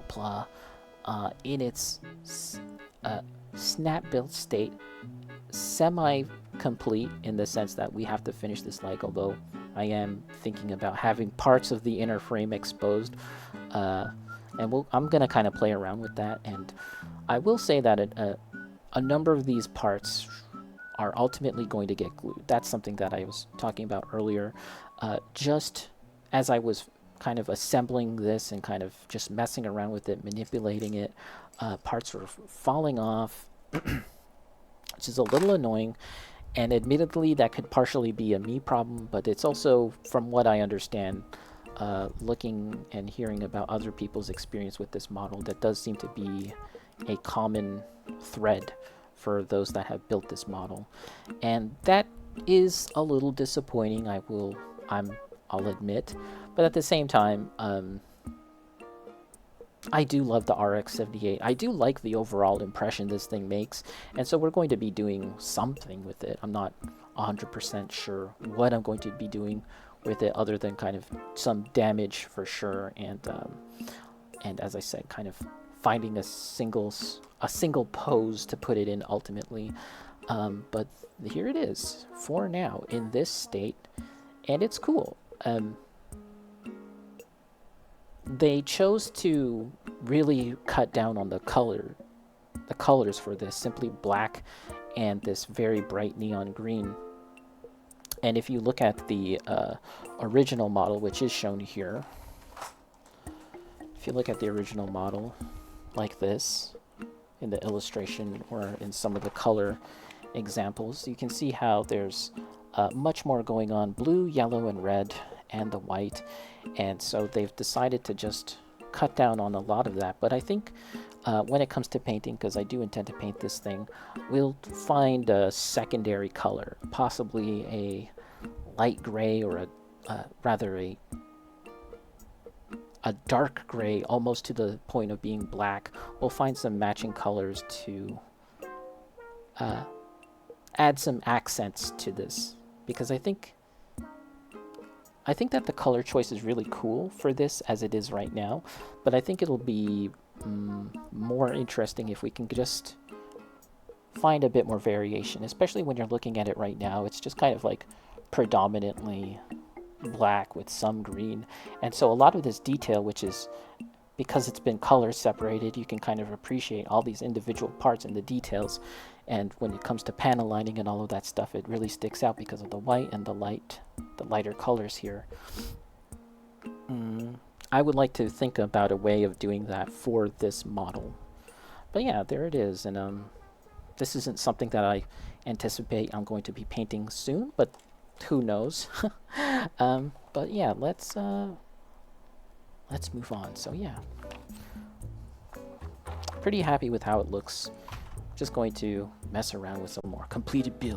Ecopla in its snap build state, semi-complete in the sense that we have to finish this leg, although I am thinking about having parts of the inner frame exposed, and I'm going to kind of play around with that. And I will say that a number of these parts are ultimately going to get glued. That's something that I was talking about earlier. Just as I was kind of assembling this and kind of just messing around with it, manipulating it, parts were falling off, which is a little annoying. And admittedly, that could partially be a me problem, but it's also, from what I understand, looking and hearing about other people's experience with this model, that does seem to be a common thread for those that have built this model. And that is a little disappointing, I'll admit. But at the same time, I do love the RX-78. I do like the overall impression this thing makes, and so we're going to be doing something with it. I'm not 100% sure what I'm going to be doing with it, other than kind of some damage for sure, and as I said, kind of finding a single pose to put it in ultimately. But here it is for now in this state, and it's cool. They chose to really cut down on the colors for this, simply black and this very bright neon green. And if you look at the original model, which is shown here, if you look at the original model like this in the illustration or in some of the color examples, you can see how there's much more going on: blue, yellow, and red, and the white. And so they've decided to just cut down on a lot of that. But I think when it comes to painting, because I do intend to paint this thing, we'll find a secondary color, possibly a light gray, or rather a dark gray, almost to the point of being black. We'll find some matching colors to add some accents to this, because I think that the color choice is really cool for this as it is right now, but I think it'll be more interesting if we can just find a bit more variation, especially when you're looking at it right now. It's just kind of like predominantly black with some green, and so a lot of this detail, which is because it's been color separated, you can kind of appreciate all these individual parts and the details. And when it comes to panel lining and all of that stuff, it really sticks out because of the white and the lighter colors here. I would like to think about a way of doing that for this model. But yeah, there it is. And this isn't something that I anticipate I'm going to be painting soon, but who knows? But yeah, let's move on. So yeah, pretty happy with how it looks. Just going to mess around with some more completed builds.